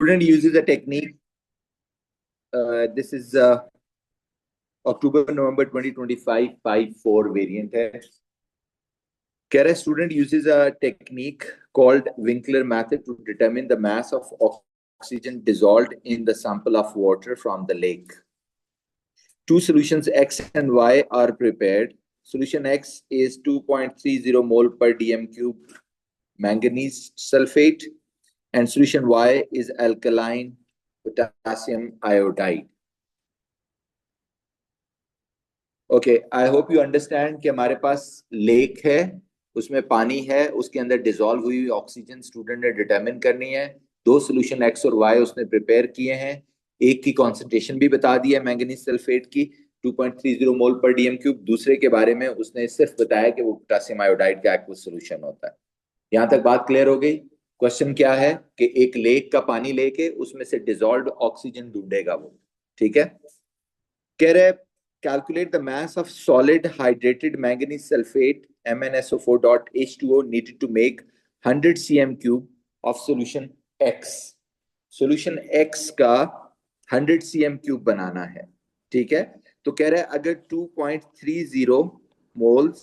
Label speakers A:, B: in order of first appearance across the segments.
A: Student uses a technique. This is October-November 2025 5-4 variant है. कह रहे student uses a technique called Winkler method to determine the mass of oxygen dissolved in the sample of water from the lake. Two solutions X and Y are prepared. Solution X is 2.30 mole per dm cube manganese sulfate, and solution Y is alkaline potassium iodide. Okay, I hope you understand कि हमारे पास lake है, उसमें पानी है, उसके अंदर dissolve हुई oxygen student ने डिटरमिन करनी है. दो सोल्यूशन एक्स और वाई उसने प्रिपेयर किए हैं. एक की कॉन्सेंट्रेशन भी बता दी है मैंगनीज सल्फेट की 2.30 मोल पर डीएम क्यूब. दूसरे के बारे में उसने सिर्फ बताया कि वो पोटेशियम आयोडाइड का एक्वस सोल्यूशन होता है. यहां तक बात क्लियर हो गई. क्वेश्चन क्या है कि एक लेक का पानी लेके उसमें से डिसॉल्व्ड ऑक्सीजन ढूंढेगा वो. ठीक है. कह रहे calculate the mass of solid hydrated manganese sulfate MnSO4.H2O needed to make 100 cm cube of solution X. Solution X का 100 cm cube बनाना है. ठीक है. तो कह रहे अगर 2.30 moles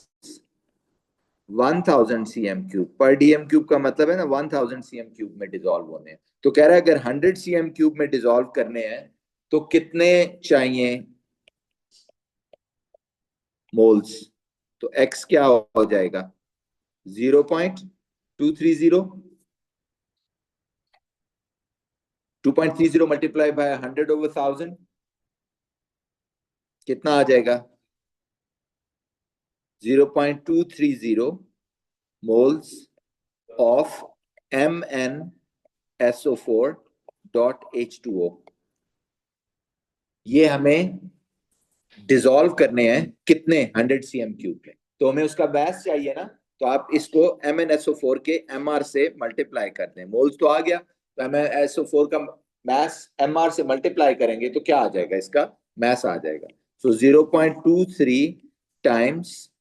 A: 1000 cm cube पर dm cube का मतलब है ना 1000 cm cube में डिसॉल्व होने हैं. तो कह रहा है अगर 100 cm cube में डिसॉल्व करने हैं तो कितने चाहिए मोल्स. तो x क्या हो जाएगा 0.230 2.30 मल्टीप्लाई बाय 100/1000 कितना आ जाएगा 0.230 मोल्स ऑफ MnSO4.H2O. ये हमें डिसॉल्व करने हैं कितने 100 cm क्यूब में. तो हमें उसका बैस चाहिए ना. तो आप इसको MnSO4 के MR से मल्टीप्लाई कर दें. मोल्स तो आ गया, तो MnSO4 का मैस MR से मल्टीप्लाई करेंगे तो क्या आ जाएगा, इसका मैस आ जाएगा. सो 0.23 टाइम्स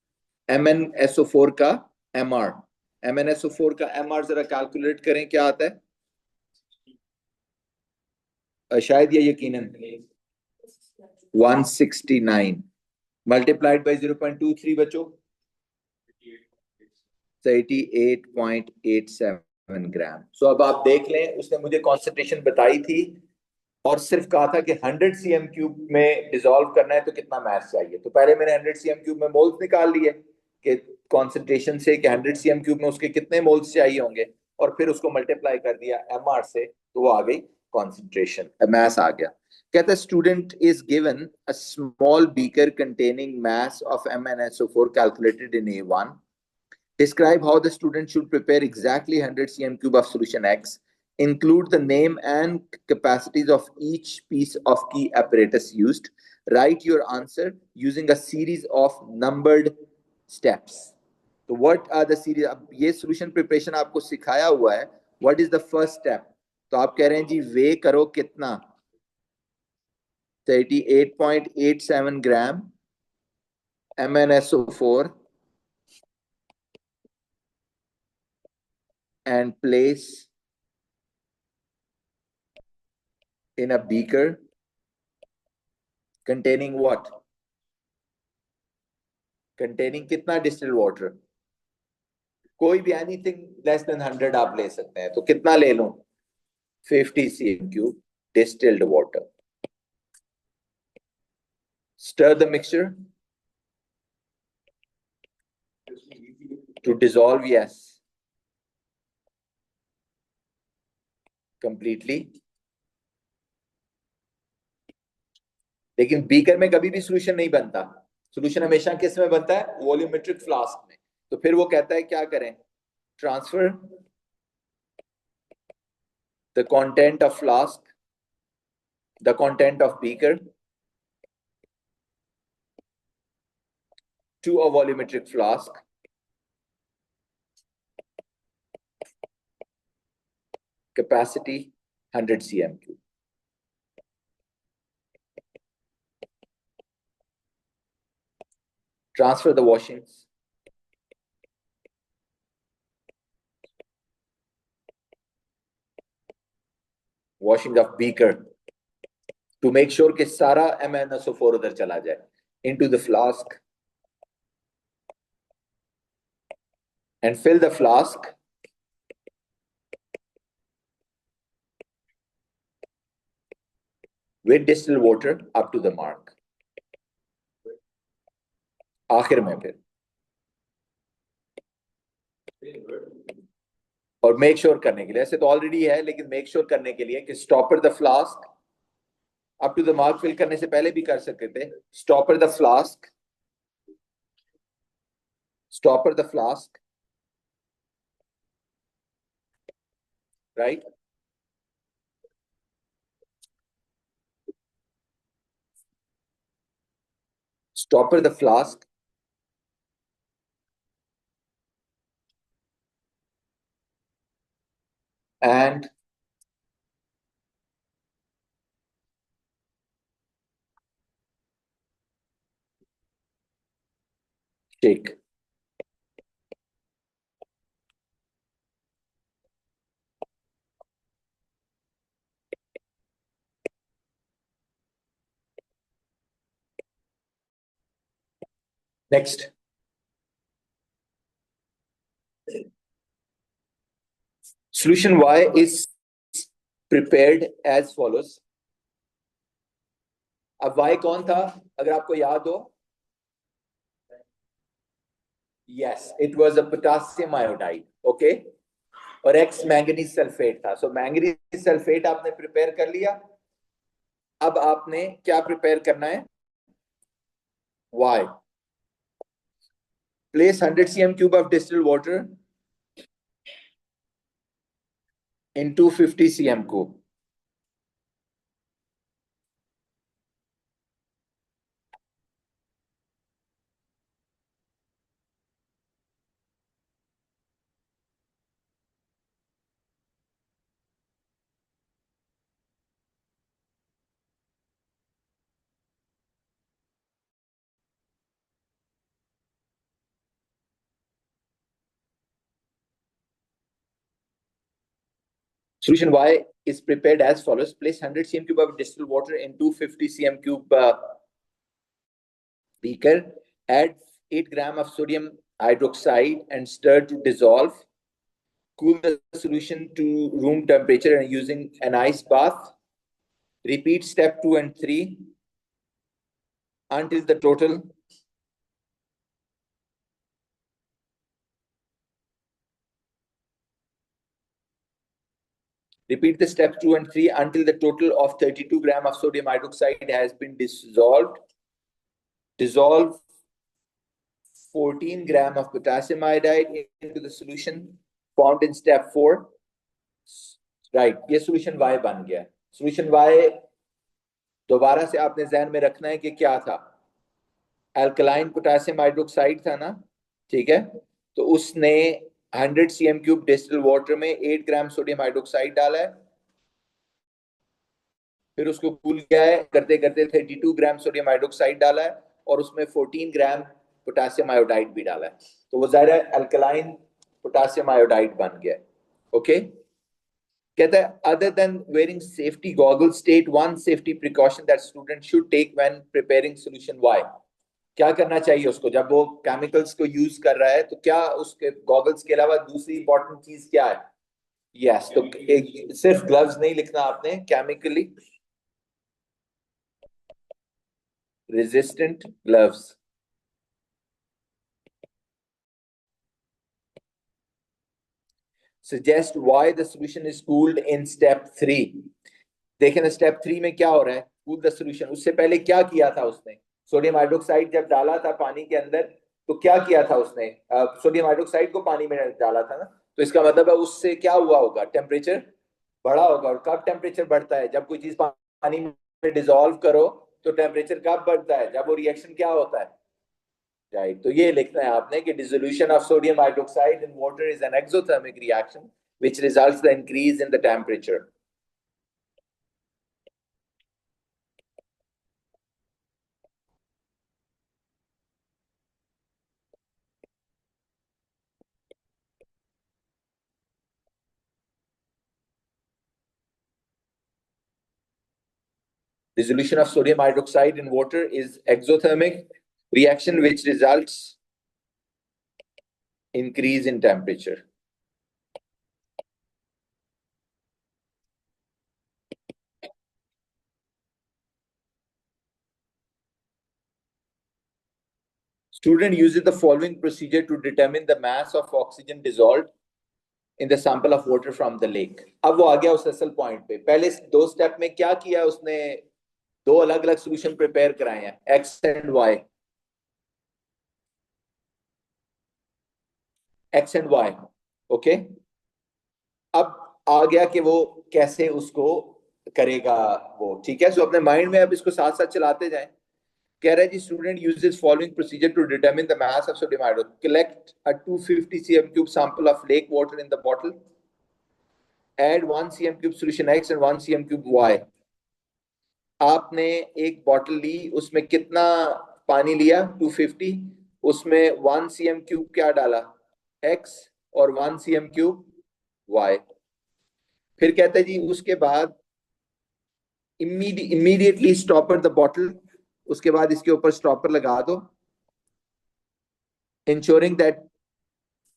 A: MnSO4 का MR. MnSO4 का MR जरा कैलकुलेट करें क्या आता है. शायद ये यकीनन 169 मल्टीप्लाइड बाई 0.23 बच्चों 38.87 ग्राम. सो अब आप देख लें, उसने मुझे कॉन्सेंट्रेशन बताई थी और सिर्फ कहा था कि 100 cm क्यूब में डिसॉल्व करना है तो कितना मैस चाहिए. तो पहले मैंने 100 cm क्यूब में मोल्स निकाल लिए कि कॉन्सेंट्रेशन से कि 100 cm क्यूब में उसके कितने मोल्स चाहिए होंगे, और फिर उसको मल्टीप्लाई कर दिया MR से तो वो आ गई कॉन्सेंट्रेशन, मैस आ गया. कहता student is given a small beaker containing mass of MnSO4 calculated in A1. Describe how the student should prepare exactly 100 cm cube of solution X. Include the name and capacities of each piece of key apparatus used. Write your answer using a series of numbered steps. So what are the series? अब ये solution preparation आपको सिखाया हुआ है. What is the first step? तो आप कह रहे हैं जी weigh करो कितना 38.87 ग्राम MnSO4 and place in a beaker containing what? Containing कितना distilled water? कोई भी anything less than 100 आप ले सकते हैं. तो कितना ले लूं 50 cm cube distilled water. Stir the mixture to dissolve, yes, completely. लेकिन बीकर में कभी भी सोल्यूशन नहीं बनता. सोल्यूशन हमेशा किस में बनता है, वॉल्यूमेट्रिक फ्लास्क में. तो फिर वो कहता है क्या करें, transfer the content of flask, the content of beaker to a volumetric flask. Capacity 100 cm cube. Transfer the washings. washing of beaker to make sure कि सारा MnSO4 उधर चला जाए into the flask and fill the flask with distilled water up to the mark. आखिर में फिर और make sure करने के लिए, ऐसे तो ऑलरेडी है लेकिन मेक श्योर करने के लिए कि stopper the flask up to the mark fill करने से पहले भी कर सकते थे. Stopper the flask, stopper the flask, right. Stopper the flask and shake. Next. Solution Y is prepared as follows. अब Y कौन था अगर आपको याद हो? Yes, it was a potassium iodide. Okay. और X मैंगनीज सल्फेट था. सो मैंगनीज सल्फेट आपने प्रिपेयर कर लिया. अब आपने क्या प्रिपेयर करना है? Y. Place 100 cm cube of distilled water in 250 cm cube. Solution Y is prepared as follows. Place 100 cm cube of distilled water in 250 cm cube beaker. Add 8 gram of sodium hydroxide and stir to dissolve. Cool the solution to room temperature and using an ice bath. Repeat step 2 and 3 until the total Repeat the steps 2 and 3 until the total of 32 gram of sodium hydroxide has been dissolved. Dissolve 14 gram of potassium iodide into the solution formed in step 4. Right, ये solution Y बन गया. Solution Y दोबारा से आपने ध्यान में रखना है कि क्या था. अल्कलाइन पोटेशियम हाइड्रोक्साइड था ना, ठीक है. तो उसने 100 cm क्यूब डिस्टिल्ड वाटर में 8 ग्राम सोडियम हाइड्रोक्साइड डाला है. फिर उसको कूल किया है, करते करते 32 ग्राम सोडियम हाइड्रोक्साइड डाला है और उसमें 14 ग्राम पोटेशियम आयोडाइड भी डाला है. तो वो ज़ाहिर है अल्कलाइन पोटेशियम आयोडाइड बन गया. ओके. कहता है other than wearing safety goggles state one safety precaution that student should take when preparing solution Y. क्या करना चाहिए उसको जब वो केमिकल्स को यूज कर रहा है, तो क्या उसके गॉगल्स के अलावा दूसरी इंपॉर्टेंट चीज क्या है? यस, तो सिर्फ ग्लव्स नहीं लिखना आपने, chemically resistant gloves. Suggest why the solution is cooled in step 3. देखें ना स्टेप 3 में क्या हो रहा है. Cool the solution. उससे पहले क्या किया था उसने? सोडियम हाइड्रोक्साइड जब डाला था पानी के अंदर, तो क्या किया था उसने? सोडियम हाइड्रोक्साइड को पानी में डाला था ना. तो इसका मतलब है उससे क्या हुआ होगा? टेम्परेचर बढ़ा होगा. और कब टेम्परेचर बढ़ता है? जब कोई चीज पानी में डिसॉल्व करो तो टेम्परेचर कब बढ़ता है? जब वो रिएक्शन क्या होता है? राइट. तो ये लिखना है आपने कि dissolution of sodium hydroxide in water is an exothermic reaction which results the increase in the temperature. Dissolution of sodium hydroxide in water is exothermic reaction which results increase in temperature. Student uses the following procedure to determine the mass of oxygen dissolved in the sample of water from the lake. अब वो आ गया उस असल point पे. पहले दो step में क्या किया उसने? दो अलग अलग सॉल्यूशन प्रिपेयर कराए हैं, X and Y. X and Y. Okay, अब आ गया कि वो कैसे उसको करेगा वो. ठीक है, सो अपने माइंड में अब इसको साथ साथ चलाते जाएं. कह रहा है जी, student uses following procedure to determine the mass of sodium hydroxide. Collect a 250 cm cube sample of lake water in the bottle. Add 1 cm cube solution X and 1 cm cube Y. आपने एक bottle ली, उसमें कितना पानी लिया? 250. उसमें 1 cm cube क्या डाला? X और 1 cm cube Y. फिर कहते हैं जी उसके बाद immediately stopper the bottle. उसके बाद इसके ऊपर स्टॉपर लगा दो, ensuring that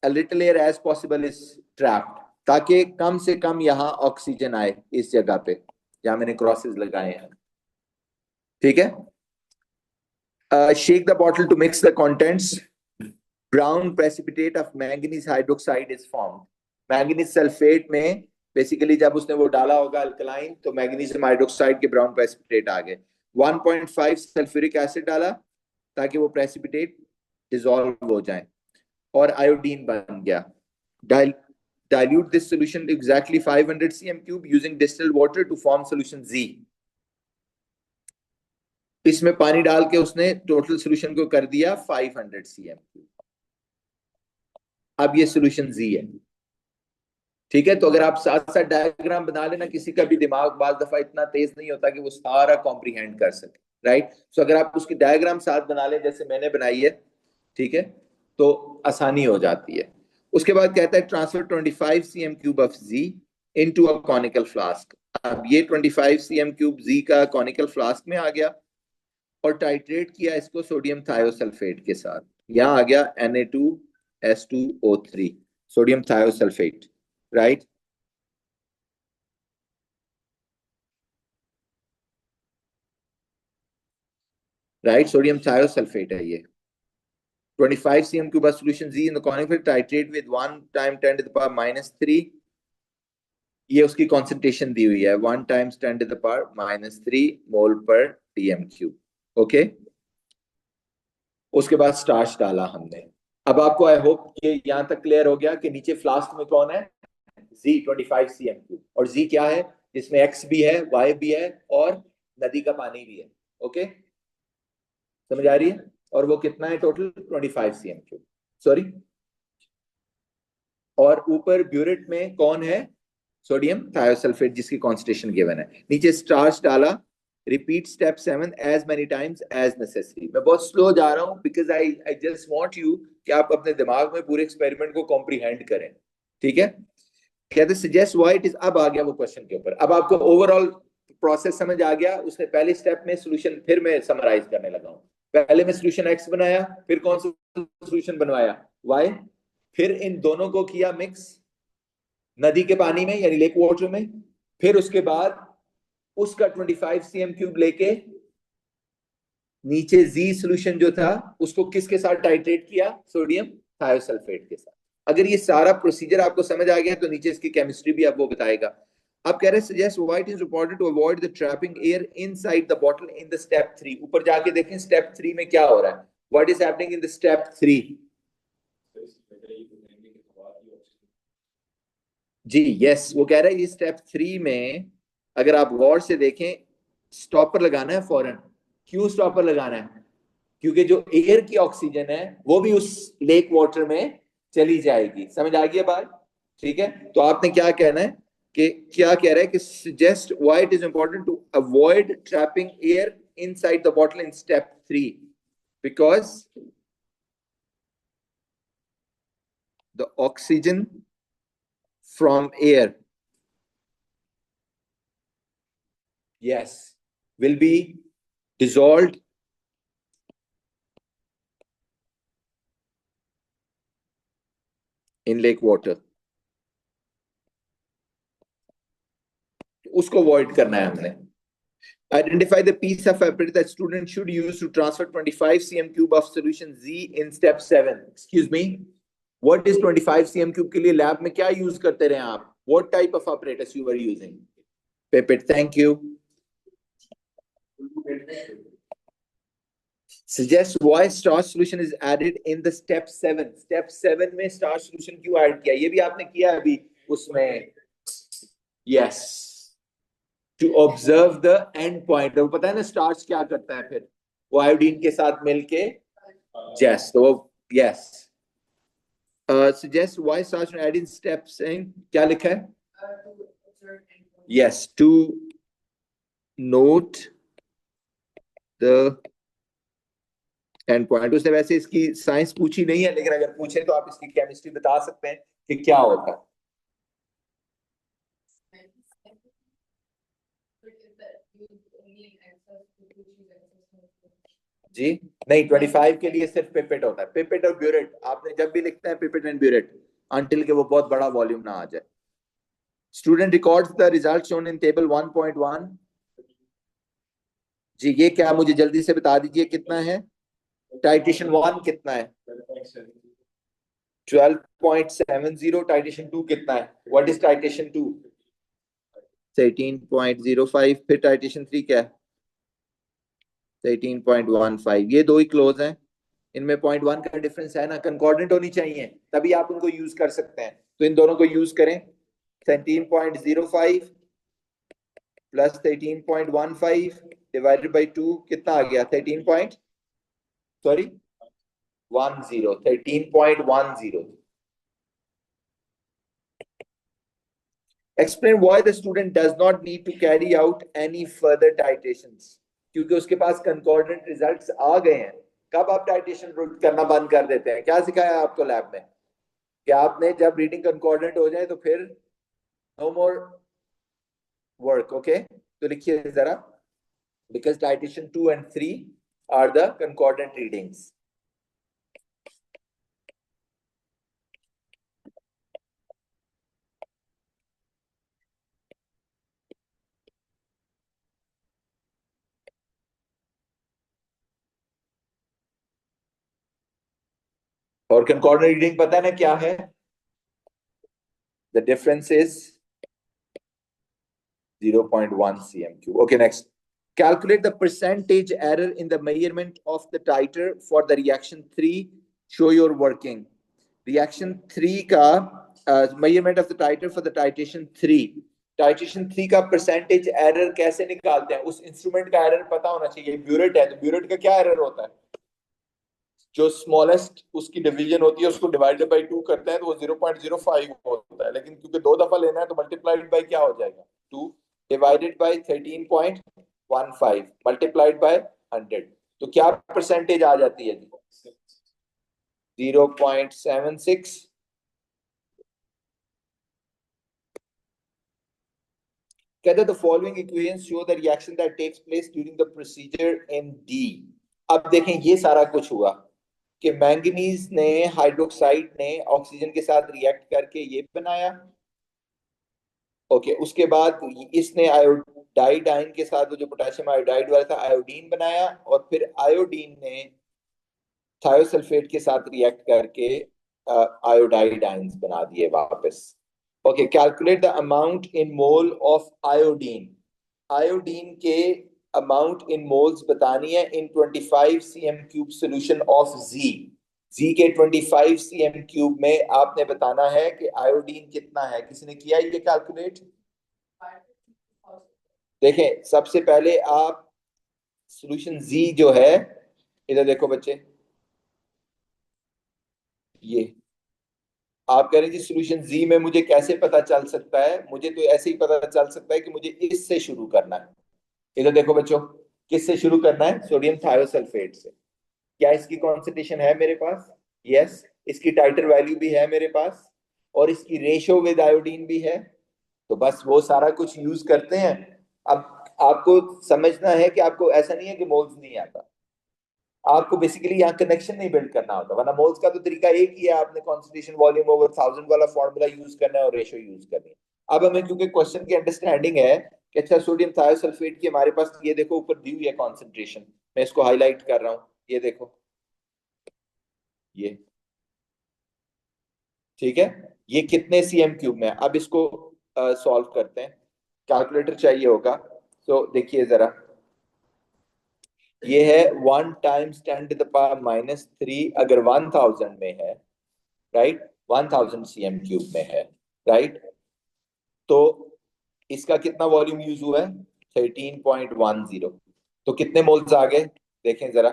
A: a little air as possible is trapped, ताकि कम से कम यहाँ ऑक्सीजन आए इस जगह पे जहां मैंने क्रॉसेस लगाए हैं. ठीक है. Shake the bottle to mix the contents. Brown precipitate of manganese hydroxide is formed. Manganese sulphate में बेसिकली जब उसने वो डाला होगा अल्कलाइन, तो मैग्नीशियम हाइड्रोक्साइड के ब्राउन प्रेसिपिटेट आ गए. 1.5 सल्फ्यूरिक एसिड डाला ताकि वो प्रेसिपिटेट डिसॉल्व हो जाए और आयोडीन बन गया. Dilute this solution to exactly 500 cm cube using distilled water to form solution Z. इसमें पानी डाल के उसने टोटल सॉल्यूशन को कर दिया 500 cm cube. अब ये सॉल्यूशन Z है. ठीक है, तो अगर आप साथ साथ डायग्राम बना लेना, किसी का भी दिमाग बाज दफा इतना तेज नहीं होता कि वो सारा कॉम्प्रीहेंड कर सके. राइट, सो अगर आप उसकी डायग्राम साथ बना लें जैसे मैंने बनाई है, ठीक है, तो आसानी हो जाती है. उसके बाद कहता है transfer 25 cm cube of Z into a conical flask. अब ये 25 cm क्यूब Z का कॉनिकल फ्लास्क में आ गया और टाइट्रेट किया इसको सोडियम थायोसल्फेट के साथ. यहाँ आ गया Na2S2O3 sodium thiosulphate. Right, right, sodium thiosulphate है ये. 25 cm cube of solution Z in the conical titrate with 1 times 10 to the power minus 3. ये उसकी कॉन्सेंट्रेशन दी हुई है 1 times 10 to the power minus 3 मोल पर dm क्यूब. ओके, उसके बाद starch डाला हमने. अब आपको आई होप ये यहां तक क्लियर हो गया कि नीचे फ्लास्क में कौन है? Z 25 cm cube. और Z क्या है? जिसमें X भी है, Y भी है और नदी का पानी भी है. ओके, समझ आ रही है? और वो कितना है टोटल? 25 cm cube. सॉरी, और ऊपर ब्यूरेट में कौन है? सोडियम थायोसल्फेट जिसकी कॉन्सेंट्रेशन गिवन है. नीचे स्टार्च डाला. Repeat step 7 as many times as necessary. मैं बहुत स्लो जा रहा हूं because I just want you कि आप अपने दिमाग में पूरे एक्सपेरिमेंट को कॉम्प्रीहेंड करें. ठीक है, कहते सजेस्ट व्हाई इट इज. अब आ गया वो क्वेश्चन के ऊपर. अब आपको ओवरऑल प्रोसेस समझ आ गया. उसने पहले स्टेप में सॉल्यूशन, फिर मैं समराइज करने लगा हूं. पहले मैं सॉल्यूशन एक्स बनाया, फिर कौन सा सॉल्यूशन बनवाया? वाई. फिर इन दोनों को किया मिक्स नदी के पानी में यानी लेक वाटर में. फिर उसके बाद उसका 25 cm क्यूब लेके नीचे जी सॉल्यूशन जो था उसको किसके साथ टाइट्रेट किया? सोडियम थायोसल्फेट के साथ. अगर ये सारा प्रोसीजर आपको समझ आ गया तो नीचे इसकी केमिस्ट्री भी अब वो बताएगा. आप कह रहे हैं suggest why it is important to avoid the trapping air inside the bottle in the step 3. ऊपर जाके देखें स्टेप 3 में क्या हो रहा है. What is happening in the step 3? जी यस, वो कह रहा है ये स्टेप 3 में अगर आप गौर से देखें स्टॉपर लगाना है फौरन. क्यों स्टॉपर लगाना है? क्योंकि जो एयर की ऑक्सीजन है वो भी उस लेक वाटर में चली जाएगी. समझ आ गई बात? ठीक है, तो आपने क्या कहना है कि क्या कह रहा है कि suggest why it is important to avoid trapping air inside the bottle in step 3 because the oxygen from air. Yes, will be dissolved in lake water. उसको अवॉइड करना है हमने. Identify the piece of apparatus that student should use to transfer 25 cm cube of solution Z in step 7. Excuse me, what is 25 cm cube के लिए lab में क्या use करते रहे आप? What type of apparatus you were using? Pipette, thank you. Suggest why starch solution is added in the step 7. Step 7 में starch solution क्यों add किया? ये भी आपने किया अभी उसमें. Yes. To observe the end point. और पता है ना स्टार्च क्या करता है फिर? वो आयोडीन के साथ मिलके yes, तो yes. Suggest why starch add in steps in क्या लिखा है? Yes, to note the end point. उसने वैसे इसकी साइंस पूछी नहीं है, लेकिन अगर पूछे तो आप इसकी केमिस्ट्री बता सकते हैं कि क्या होता है. जी नहीं, 25 के लिए सिर्फ पिपेट होता है. पिपेट और ब्यूरेट आपने जब भी लिखता है पिपेट एंड ब्यूरेट अंटिल के वो बहुत बड़ा वॉल्यूम ना आ जाए. Student records the result shown in table 1.1. जी ये क्या, मुझे जल्दी से बता दीजिए कितना है? टाइटेशन 1 कितना है? 12.70. टाइटेशन 2 कितना है? What is titration 2? 13.05. फिर टाइटेशन 3 क्या है? 13.15. ये दो ही क्लोज हैं, इनमें 0.1 का डिफरेंस है ना, कंकॉर्डेंट होनी चाहिए तभी आप उनको यूज कर सकते हैं. तो इन दोनों को यूज करें. 13.05 प्लस 13.15 डिवाइडेड बाय 2 कितना आ गया? 13.10. 13.10. Explain why the student does not need to carry out any further titrations. क्योंकि उसके पास कंकॉर्डेंट रिजल्ट्स आ गए हैं. कब आप टाइटेशन करना बंद कर देते हैं? क्या सिखाया आपको लैब में कि आपने जब रीडिंग कंकॉर्डेंट हो जाए तो फिर नो मोर वर्क. ओके, तो लिखिए जरा. Because titration 2 and 3 are the concordant readings. और कंकॉर्डेंट रीडिंग पता है ना क्या है? The difference is 0.1 cm3. Okay, next. Calculate the percentage error in the measurement of the titer for the reaction 3. Show your working. Reaction 3 का measurement of the titer for the titration 3. Titration 3 का percentage error कैसे निकालते हैं? उस instrument का error पता होना चाहिए. ब्यूरेट है तो ब्यूरेट का क्या एरर होता है? जो स्मॉलेस्ट उसकी डिवीजन होती है उसको डिवाइडेड बाय 2 करते हैं तो वो 0.05 होता है. लेकिन क्योंकि दो दफा लेना है तो मल्टीप्लाइड बाय क्या हो जाएगा? 2 डिवाइडेड बाय 13.15 मल्टीप्लाइड बाय 100. तो क्या परसेंटेज आ जाती है जी? 0.76. कहते हैं the following equations show the reaction that takes place during the procedure in D. अब देखें ये सारा कुछ हुआ कि मैंगनीज ने हाइड्रोक्साइड ने ऑक्सीजन के साथ रिएक्ट करके ये बनाया. ओके, उसके बाद इसने आयोडाइड आयन के साथ जो पोटेशियम आयोडाइड वाला था आयोडीन बनाया और फिर आयोडीन ने थायोसल्फेट के साथ रिएक्ट करके आयोडाइड आयंस बना दिए वापस. Okay, calculate the amount in mole of iodine. Iodine के अमाउंट इन मोल्स बतानी है इन 25 cm क्यूब सोल्यूशन ऑफ जी. जी के 25 cm क्यूब में आपने बताना है कि आयोडीन कितना है. किसी ने किया ये कैलकुलेट? देखें, सबसे पहले आप सोल्यूशन जी जो है, इधर देखो बच्चे, ये आप कह रहे हैं जी सोल्यूशन जी में मुझे कैसे पता चल सकता है? मुझे तो ऐसे ही पता चल सकता है कि मुझे इससे शुरू करना है. इधर देखो बच्चों, किससे शुरू करना है? सोडियम थायोसल्फेट से. क्या इसकी कॉन्सेंट्रेशन है मेरे पास? यस. इसकी टाइटर वैल्यू भी है मेरे पास और इसकी रेशियो विद आयोडीन भी है. तो बस वो सारा कुछ यूज करते हैं. अब आपको समझना है कि आपको ऐसा नहीं है कि मोल्स नहीं आता, आपको बेसिकली यहाँ कनेक्शन नहीं बिल्ड करना होता, वरना मोल्स का तो तरीका एक ही है, आपने कॉन्सेंट्रेशन वॉल्यूम ओवर 1000 वाला फॉर्मूला यूज करना है और रेशो यूज करनी है। अब हमें क्योंकि क्वेश्चन की अंडरस्टैंडिंग है कि अच्छा सोडियम थायोसल्फेट की हमारे पास ये देखो ऊपर दी हुई है कॉन्सेंट्रेशन, मैं इसको हाईलाइट कर रहा हूँ, ये देखो ये, ठीक है, ये कितने सीएम क्यूब में है। अब इसको सॉल्व करते हैं, कैलकुलेटर चाहिए होगा। तो देखिए जरा, ये है 1 × 10⁻³ अगर 1000 में है, राइट, 1000 सीएम क्यूब में है, राइट, तो इसका कितना वॉल्यूम यूज हुआ है, 13.10। तो कितने मोल्स आ गए, देखें जरा,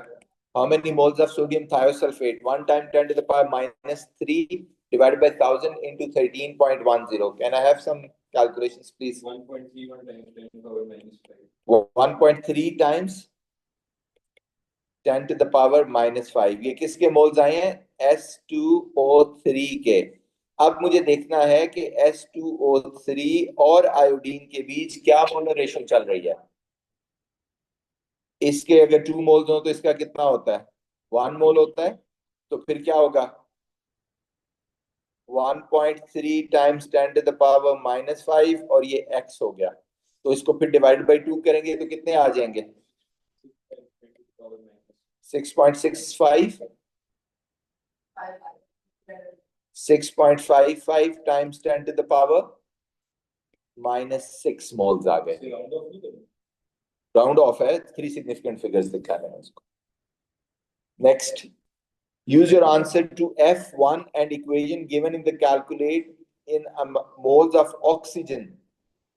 A: how many moles of sodium thiosulphate, 1 × 10⁻³ divided by 1000 into 13.10, can I have some calculations please? 1.3 times 10⁻⁻5, ये किसके मोल्स आए हैं, S2O3 के। अब मुझे देखना है कि S2O3 और आयोडीन के बीच क्या मोलर रेशो चल रही है। इसके अगर 2 मोल्स हो तो इसका कितना होता है, 1 मोल होता है, तो फिर क्या होगा, 1.3 टाइम्स 10⁻⁻5 और ये x हो गया, तो इसको फिर डिवाइड बाई 2 करेंगे तो कितने आ जाएंगे, 6.65, 6.55 टाइम्स 10⁻⁻6 मोल्स आ गए। राउंड ऑफ है, 3 सिग्निफिकेंट फिगर्स दिखा रहे हैं उसको। Next, use your answer to F1 and equation given in the calculate in moles of oxygen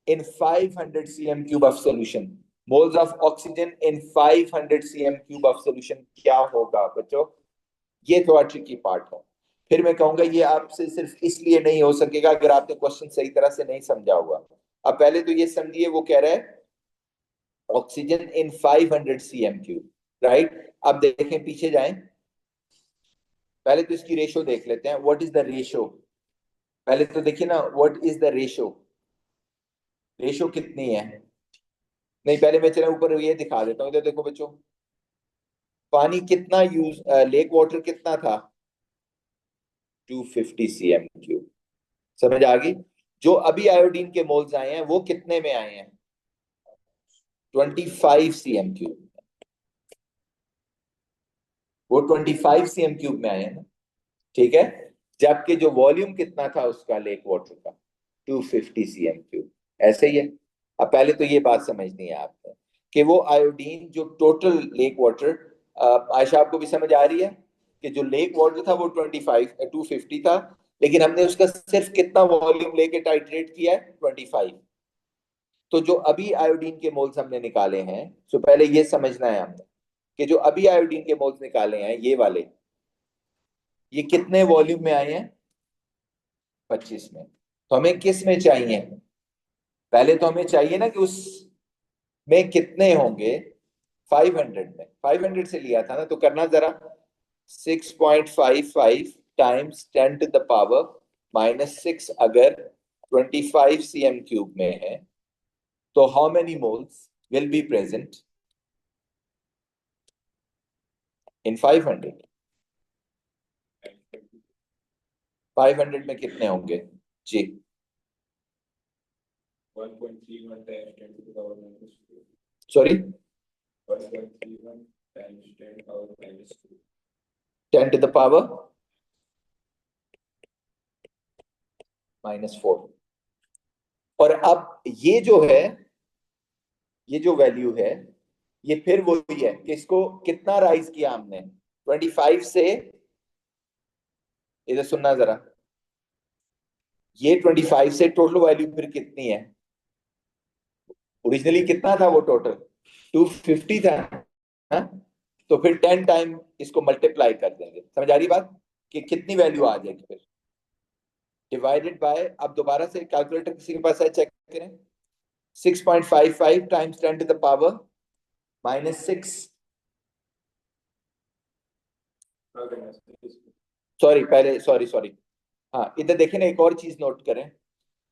A: in 500 cm cube of solution, moles of oxygen in 500 cm cube of solution क्या होगा बच्चों, ये थोड़ा tricky part है। फिर मैं कहूंगा ये आपसे सिर्फ इसलिए नहीं हो सकेगा अगर आपने क्वेश्चन सही तरह से नहीं समझा होगा। अब पहले तो ये समझिए, वो कह रहा है oxygen in 500 cm cube, right. अब देखें पीछे जाएं, पहले तो इसकी रेशो देख लेते हैं, व्हाट इज द रेशो, पहले तो देखिए ना, what is the ratio, ratio कितनी है, नहीं पहले मैं चला ऊपर ये दिखा देता हूँ, तो देखो बच्चों, पानी कितना यूज, लेक वाटर कितना था, 250 सीएम क्यूब, समझ आ गई। जो अभी आयोडीन के मोल्स आए हैं वो कितने में आए हैं, 25 सीएम क्यूब, वो 25 सीएम क्यूब में आए हैं ना, ठीक है। जबकि जो वॉल्यूम कितना था उसका लेक वाटर का, 250 सीएम क्यूब, ऐसे ही है। अब पहले तो ये बात समझनी है आपको कि वो आयोडीन जो टोटल लेक वाटर, आयशा आपको भी समझ आ रही है कि जो लेक वाटर था वो 250 था, लेकिन हमने उसका सिर्फ कितना वॉल्यूम लेके टाइट्रेट किया है, 25। तो जो अभी आयोडीन के मोल्स हमने निकाले हैं, तो पहले ये समझना है हमने कि जो अभी आयोडीन के मोल्स निकाले हैं ये वाले, ये कितने वॉल्यूम में आए हैं, 25 में। तो हमें किस में चाहिए, पहले तो हमें चाहिए ना कि उस में कितने होंगे, 500 में, 500 से लिया था ना, तो करना जरा, 6.55 टाइम्स 10⁻⁻6 अगर 25 सीएम क्यूब में है, तो how many moles will be present in 500, 500 में कितने होंगे जी, 1.31 सॉरी 10⁻⁻4। और अब ये जो है, ये जो वैल्यू है, ये फिर वही है कि इसको कितना राइज किया हमने, 25 से, इधर सुनना जरा, ये 25 से टोटल वैल्यू फिर कितनी है, ओरिजिनली कितना था वो टोटल, 250 था, हा? तो फिर 10 टाइम इसको मल्टीप्लाई कर देंगे, समझ आ रही बात, कि कितनी वैल्यू आ जाएगी फिर, डिवाइडेड बाय, अब दोबारा से कैलकुलेटर किसी के पास है चेक करें, 6.55 टाइम्स 10⁻⁻6, सॉरी पहले, सॉरी, हाँ इधर देखें ना, एक और चीज नोट करें,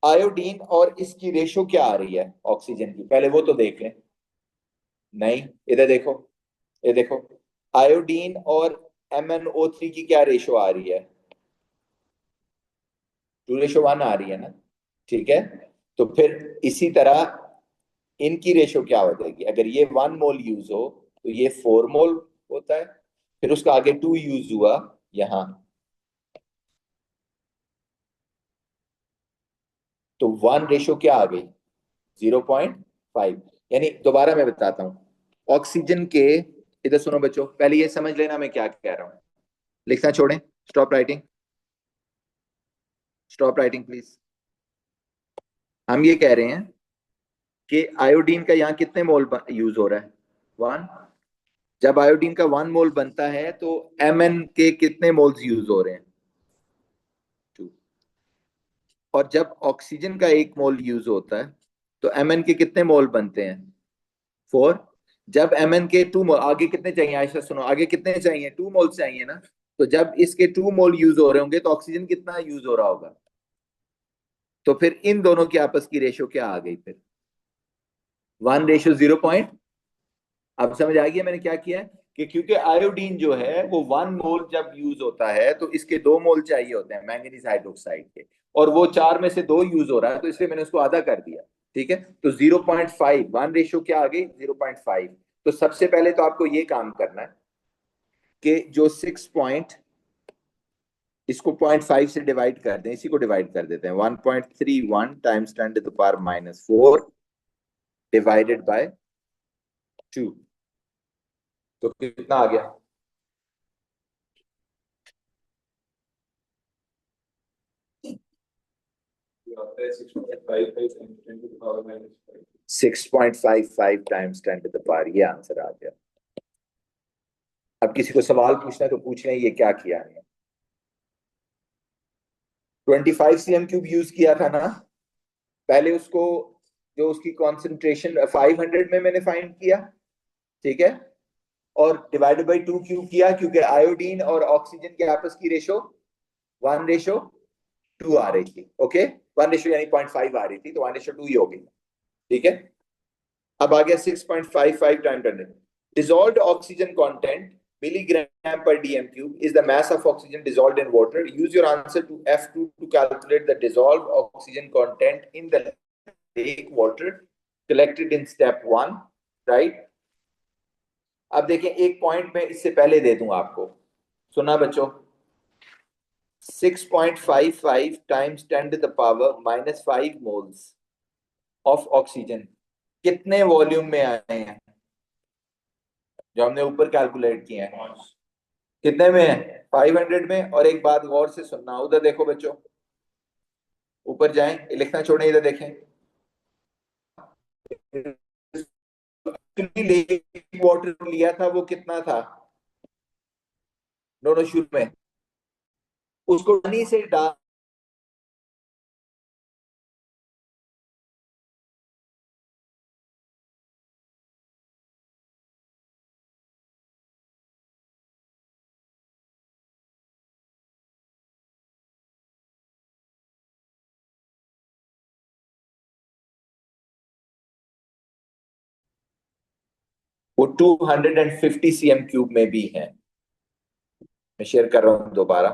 A: आयोडीन और इसकी रेशो क्या आ रही है ऑक्सीजन की, पहले वो तो देख लें। नहीं, इधर देखो, ये देखो, आयोडीन और MnO3 की क्या रेशो आ रही है? 2:1 आ रही है ना? ठीक है, तो फिर इसी तरह इनकी रेशो क्या हो जाएगी? अगर ये 1 मोल यूज हो तो ये 4 मोल होता है, फिर उसका आगे 2 यूज हुआ यहां, तो 1 रेशो क्या आ गई? 0.5। यानी दोबारा मैं बताता हूं, ऑक्सीजन के, इधर सुनो बच्चों, पहले ये समझ लेना मैं क्या कह रहा हूं। लिखना छोड़ें, stop writing, stop writing please. हम ये कह रहे हैं कि आयोडीन का यहाँ कितने मोल यूज हो रहा है? 1। जब आयोडीन का 1 मोल बनता है तो Mn के कितने मोल्स यूज हो रहे हैं? 2। और जब ऑक्सीजन का 1 मोल यूज होता है तो Mn के कितने मोल बनते हैं? 4। जब Mn के 2 मोल, आगे कितने चाहिए आयशा सुनो, आगे कितने चाहिए? 2 मोल चाहिए ना? तो जब इसके 2 मोल यूज हो रहे होंगे तो ऑक्सीजन कितना यूज हो रहा होगा? तो फिर इन दोनों की आपस की रेशो क्या आ गई फिर? 1:0. अब समझ आ गया मैंने क्या किया है? कि क्योंकि आयोडीन जो है वो 1 मोल जब यूज होता है तो इसके 2 मोल चाहिए होते हैं मैंगनीज हाइड्रोक्साइड के, और वो 4 में से 2 यूज हो रहा है, तो इसलिए मैंने उसको आधा कर दिया। ठीक है, तो 0.5, 1 रेशो क्या आ गई? 0.5। तो सबसे पहले तो आपको ये काम करना है कि जो 6 पॉइंट, इसको 0.5 से डिवाइड कर दें, इसी को डिवाइड कर देते हैं, 1.31 टाइम्स 10⁻⁴ डिवाइडेड बाय 2, तो कितना आ गया? आता है 6.55 टाइम्स 10⁻⁵ ये आंसर आ गया। अब किसी को सवाल पूछना है तो पूछ लें, ये क्या किया है? 25 cm³ यूज किया था ना पहले, उसको जो उसकी कॉन्सेंट्रेशन 500 में मैंने फाइंड किया, ठीक है, और डिवाइडेड बाई 2 क्यों किया? क्योंकि आयोडीन और ऑक्सीजन के आपस की रेशो 1:2 आ रही थी। ओके, 1 रेशो यानी 0.5 आ रही थी, तो 1:2 ही हो गई। ठीक है, अब आ गया 6.55 टाइम करने। Dissolved oxygen content milligram per dm cube is the mass of oxygen dissolved in water. Use your answer to F2 to calculate the dissolved oxygen content in the lake water collected in step 1. Right? अब देखें, एक point में इससे पहले दे दूं आपको, सुना बच्चों? 6.55 टाइम्स 10⁻⁻5 मोल्स ऑफ ऑक्सीजन कितने वॉल्यूम में आए हैं जो हमने ऊपर कैलकुलेट किए हैं? कितने में है? 500 में। और एक बात गौर से सुनना, उधर देखो बच्चों, ऊपर जाएं, लिखना छोड़ें, इधर देखें। वाटर लिया था वो कितना था दोनों शुरू में? उसको पानी से डाल, वो 250 cm³ में भी है। मैं शेयर कर रहा हूं दोबारा।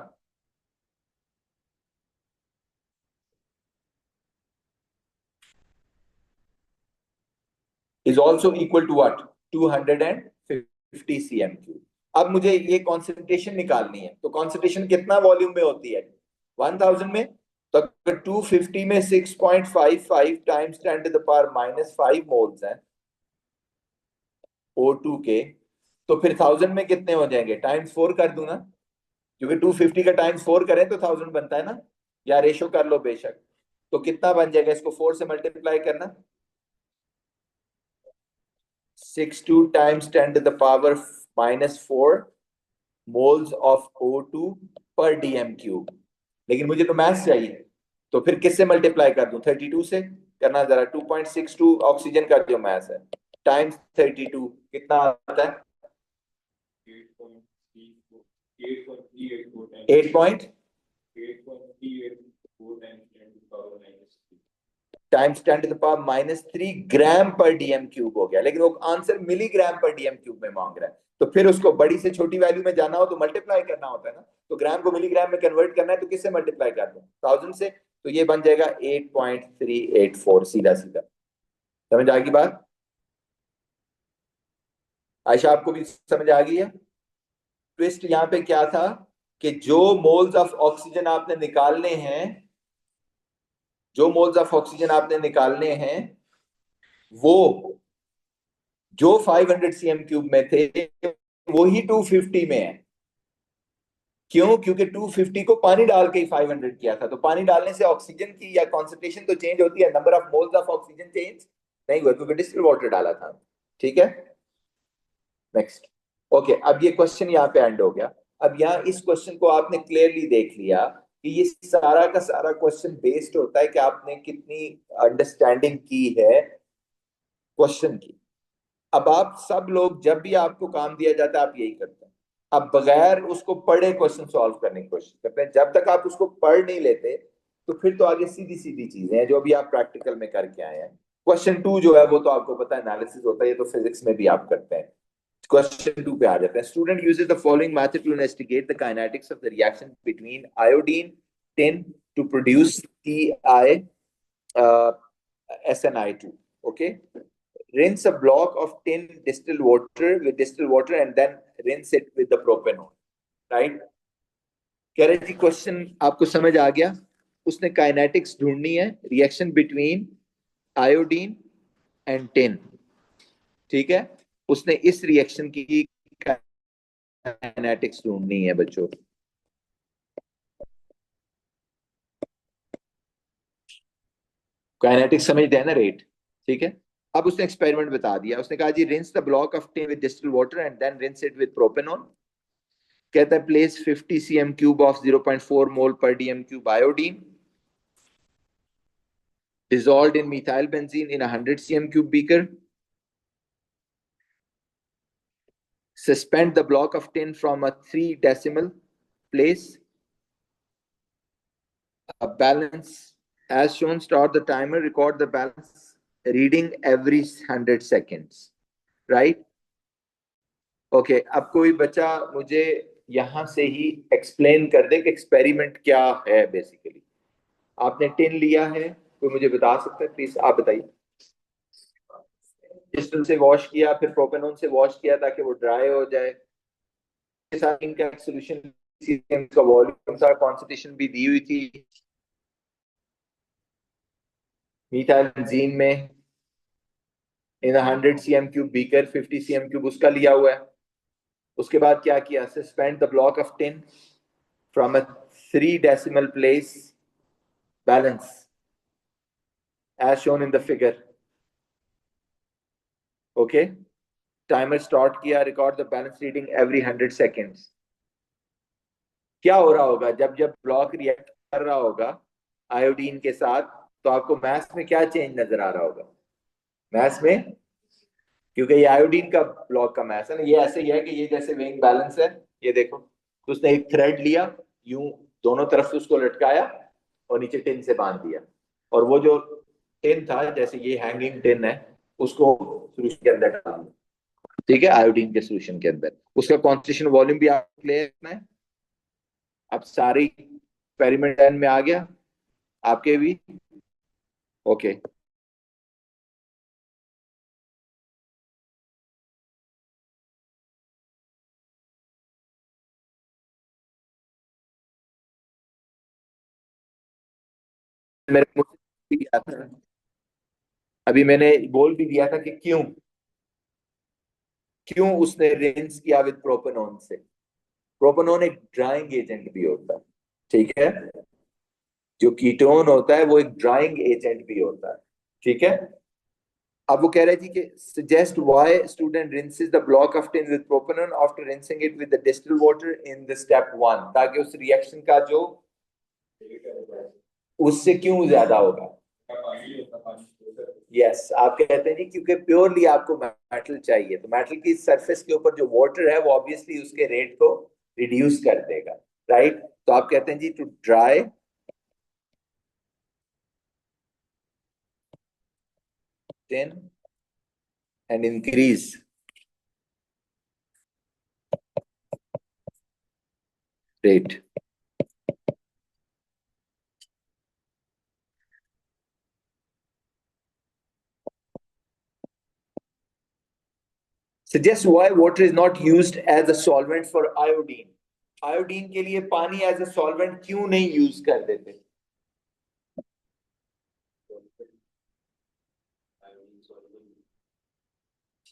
A: Is also equal to what? 250 cm³। अब मुझे ये कॉन्सेंट्रेशन निकालनी है, तो कॉन्सेंट्रेशन कितना वॉल्यूम में होती है? 1000 में। तो अगर 250 में 6.55 टाइम्स 10⁻⁻5 मोल्स हैं O2 के, तो फिर 1000 में कितने हो जाएंगे? टाइम्स 4 कर दूं ना, क्योंकि 250 का टाइम्स 4 करें तो 1000 बनता है ना, या रेशो कर लो बेशक। तो कितना बन जाएगा? इसको 4 से मल्टीप्लाई करना, 62 टाइम्स 10⁻⁻4 मोल्स ऑफ O2 पर dm³। लेकिन मुझे तो मैथ्स चाहिए, तो फिर किससे मल्टीप्लाई कर दूं? 32 से करना जरा। 2.62 ऑक्सीजन का जो मैथ है टाइम्स 32 कितना आता है? 8 पॉइंट टाइम्स 10⁻³ ग्राम पर डीएम क्यूब हो गया, लेकिन वो आंसर मिलीग्राम पर डीएम क्यूब में मांग रहा है। तो फिर उसको बड़ी से छोटी वैल्यू में जाना हो तो मल्टीप्लाई करना होता है ना, तो ग्राम को मिलीग्राम में कन्वर्ट करना है तो किससे मल्टीप्लाई कर दूं? 1000 से। तो ये बन जाएगा 8.384, सीधा सीधा। समझ आ गई बात? आयशा आपको भी समझ आ गई है? ट्विस्ट यहाँ पे क्या था कि जो मोल्स ऑफ ऑक्सीजन आपने निकालने हैं, जो मोल्स ऑफ ऑक्सीजन आपने निकालने हैं वो जो 500 सीएम क्यूब में थे वो ही 250 में है। क्यों? क्योंकि 250 को पानी डाल के ही 500 किया था, तो पानी डालने से ऑक्सीजन की या कॉन्सेंट्रेशन तो चेंज होती है, number of moles of oxygen change नहीं हुआ क्योंकि डिस्टिल वाटर डाला था। ठीक है, नेक्स्ट। ओके, अब ये क्वेश्चन यहाँ पे एंड हो गया। अब यहाँ इस क्वेश्चन को आपने क्लियरली देख लिया कि ये सारा का सारा क्वेश्चन बेस्ड होता है कि आपने कितनी अंडरस्टैंडिंग की है क्वेश्चन की। अब आप सब लोग जब भी आपको काम दिया जाता है आप यही करते हैं, आप बगैर उसको पढ़े क्वेश्चन सॉल्व करने की कोशिश करते हैं। जब तक आप उसको पढ़ नहीं लेते तो फिर तो आगे सीधी सीधी चीजें हैं जो भी आप प्रैक्टिकल में करके आए हैं। क्वेश्चन 2 जो है वो तो आपको पता है एनालिसिस होता है, ये तो फिजिक्स में भी आप करते हैं। क्वेश्चन 2 पे आ जाते हैं। Student uses the following method to investigate the kinetics of the reaction between iodine tin to produce TiSNI2। Okay, rinse a block of tin distilled water and then rinse it with the propanol, right? कह रहे जी question आपको समझ आ गया। उसने kinetics ढूंढनी है reaction between iodine and tin. ठीक है, उसने इस रिएक्शन की काइनेटिक्स ढूंढनी है बच्चों। काइनेटिक्स समझते हैं ना, रेट? ठीक है, अब उसने एक्सपेरिमेंट बता दिया। उसने कहा जी rinse the block of tin with distilled water and then rinse it with propanol. कहता है place 50 cm cube of 0.4 mole per dm cube iodine dissolved in methyl benzene in a 100 cm cube beaker. Suspend the block of tin from a 3 decimal place. A balance as shown. Start the timer. Record the balance reading every 100 seconds. Right? Okay, अब कोई बच्चा मुझे यहां से ही explain कर दे कि experiment क्या है बेसिकली। आपने टिन लिया है, कोई मुझे बता सकता है प्लीज? आप बताइए। डिस्टिल से वॉश किया, फिर प्रोपेनॉन से वॉश किया ताकि वो ड्राई हो जाए। इनका सोल्यूशन का वॉल्यूम था, कॉन्सेंट्रेशन भी दी हुई थी मीथाइल बेंजीन में इन 100 CM cube beaker, 50 cm cube उसका लिया हुआ है। उसके बाद क्या किया? Suspend the block of tin from a 3 decimal place, balance as shown in the figure. Okay, timer start किया, record the balance reading every 100 seconds. क्या हो रहा होगा जब जब ब्लॉक रिएक्ट कर रहा होगा आयोडीन के साथ, तो आपको मैथ्स में क्या चेंज नजर आ रहा होगा? मैथ्स में, क्योंकि ये आयोडीन का ब्लॉक का मैथ्स है ना, ये ऐसे ही है कि ये जैसे वेइंग बैलेंस है, ये देखो। तो उसने एक थ्रेड लिया, यूं दोनों तरफ से उसको लटकाया और नीचे टिन से बांध दिया, और वो जो टिन था जैसे ये हैंगिंग टिन है उसको सोल्यूशन के अंदर डाल दिया। ठीक है, आयोडीन के सोल्यूशन के अंदर उसका कॉन्सेंट्रेशन वॉल्यूम भी आप क्लियर रखना है। अब सारी एक्सपेरिमेंट में आ गया आपके भी? ओके, मेरे मुझे भी दिया था, अभी मैंने बोल भी दिया था कि क्यों क्यों उसने रिंस किया विद प्रोपेनॉन से। प्रोपेनॉन एक ड्राइंग एजेंट भी होता है, ठीक है? जो कीटोन होता है वो एक ड्राइंग एजेंट भी होता है, ठीक है? अब वो कह रहे थी कि suggest why student rinses the block of tin with propanol after rinsing it with the distilled water in the step 1, ताकि उस रिएक्शन का जो उससे क्यों ज्यादा होगा। यस, आप कहते हैं जी क्योंकि प्योरली आपको मेटल चाहिए, तो मेटल की सरफेस के ऊपर जो वाटर है वो ऑब्वियसली उसके रेट को रिड्यूस कर देगा, राइट? तो आप कहते हैं जी to dry 10 and increase rate. Suggest why water is not used as a solvent for iodine. Iodine के लिए पानी एज अ सॉल्वेंट क्यों नहीं यूज कर देते?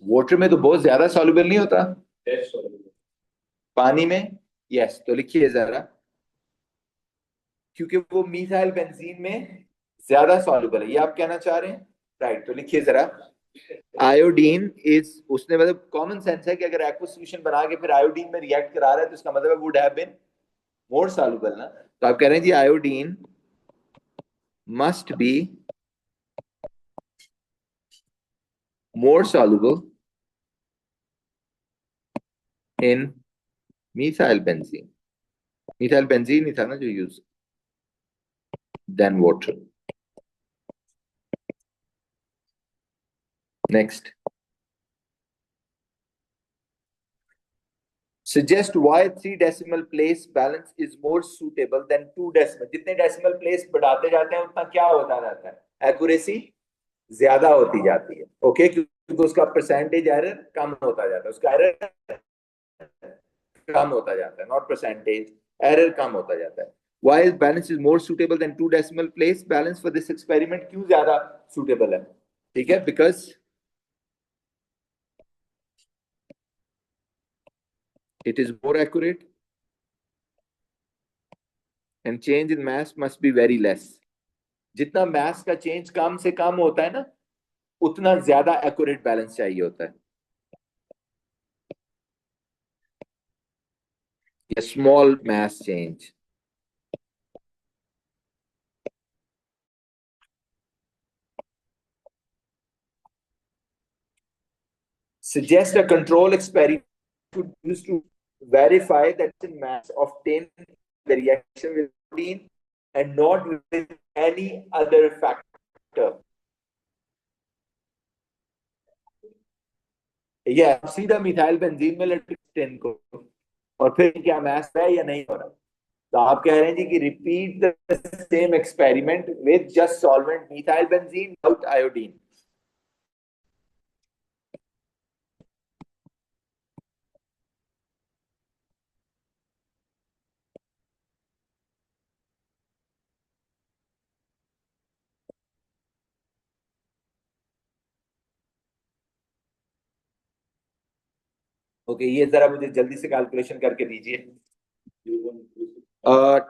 A: वाटर में तो बहुत ज्यादा सॉल्युबल नहीं होता, पानी में। यस, तो लिखिए जरा, क्योंकि वो मीथाइल बेंजीन में ज्यादा सॉल्युबल है, ये आप कहना चाह रहे हैं। राइट, तो लिखिए जरा, आयोडीन इज, उसने मतलब कॉमन सेंस है कि अगर एक्वा सॉल्यूशन बना के फिर आयोडीन में रिएक्ट करा रहा है तो इसका मतलब would have been more soluble ना। तो आप कह रहे हैं जी iodine must be more soluble in methyl benzene, methyl benzene ही था ना जो use, than water. Next, suggest why 3 decimal place balance is more suitable than 2 decimal. जितने decimal place बढ़ाते जाते हैं उतना क्या होता जाता है, एक्यूरेसी ज्यादा होती जाती है। ओके, क्योंकि उसका परसेंटेज एरर कम होता जाता है, उसका एरर कम होता जाता है, नॉट परसेंटेज, एरर कम होता जाता है। Why is balance is more suitable than 2 decimal place balance for this experiment? क्यों ज्यादा suitable है? ठीक है, because it is more accurate and change in mass must be very less. जितना mass का change कम से कम होता है ना, उतना ज्यादा accurate balance चाहिए होता है। A small mass change. Suggest a control experiment to use to verify that the mass of 10 the reaction with protein and not with any other factor. ये आप सीधा मिथाइल बेंजीन में लटके 10 को, और फिर क्या मैच है या नहीं हो रहा। तो आप कह रहे हैं जी कि repeat the same experiment with just solvent methyl benzene without iodine. Okay, ये जरा मुझे जल्दी से कैलकुलेशन करके दीजिए।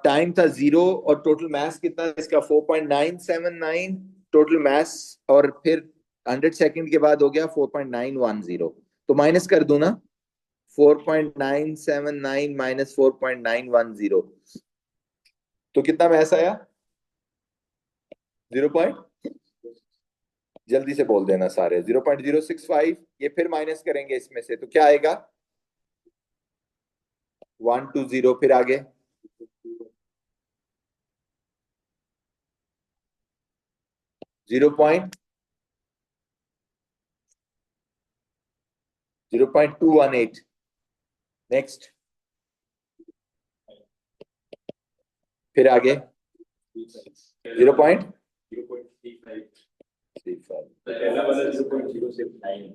A: टाइम था 0 और टोटल मास कितना है इसका 4.979 टोटल मास, और फिर 100 सेकंड के बाद हो गया 4.910। तो माइनस कर दूं ना, 4.979 माइनस 4.910, तो कितना मास आया? 0 पॉइंट, जल्दी से बोल देना सारे, 0.065। ये फिर माइनस करेंगे इसमें से तो क्या आएगा, 120। फिर आगे 0.218। नेक्स्ट, फिर आगे 0.35।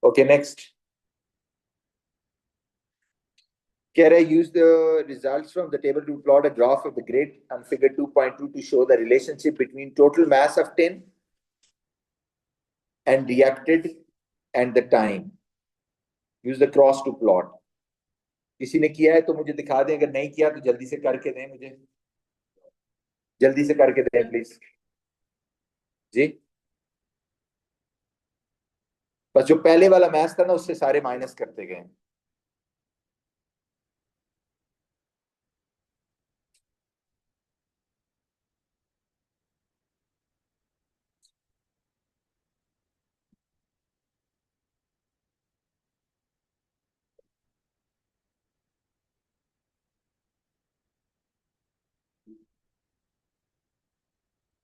A: ओके, नेक्स्ट कह रहे use the results from the table to plot a graph of the grid on figure 2.2 to show the relationship between total mass of tin and reacted and the time. Use the cross to plot. किसी ने किया है तो मुझे दिखा दें, अगर नहीं किया तो जल्दी से करके दें, मुझे जल्दी से करके दें प्लीज जी। बस जो पहले वाला मैथ था ना उससे सारे माइनस करते गए।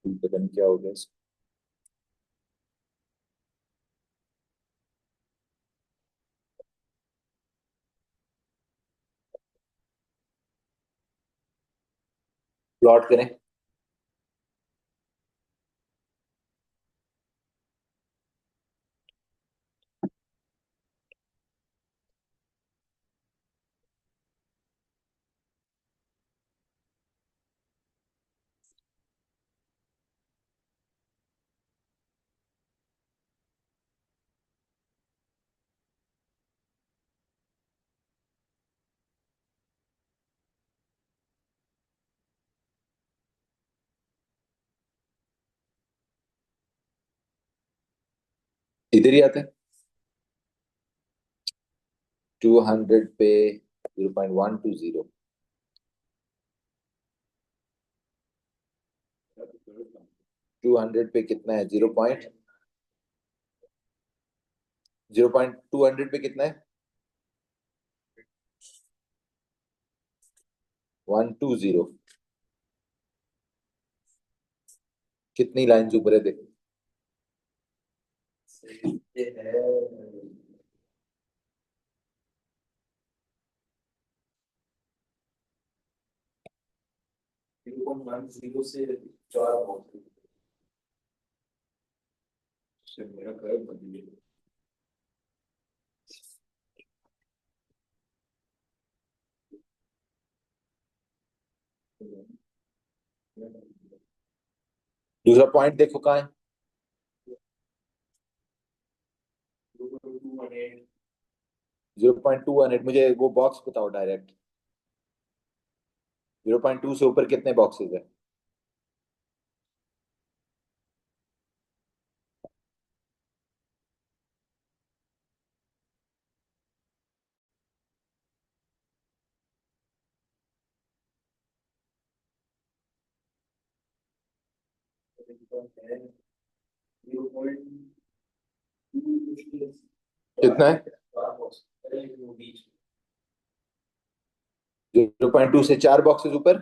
A: पता नहीं क्या हो गया इसको। प्लॉट करें। इधर ही आते हैं। 200 पे 0.120। 200 पे कितना है? 0.200 पे कितना है? 120। कितनी लाइन ऊपर है देखो। ये है 0.10 से 4 से मेरा घर बन गया। दूसरा पॉइंट देखो कहाँ है। 0.218। मुझे वो बॉक्स बताओ डायरेक्ट। 0.2 से ऊपर कितने बॉक्सेस है? कितना है? 0.2 से 4 बॉक्सेस ऊपर।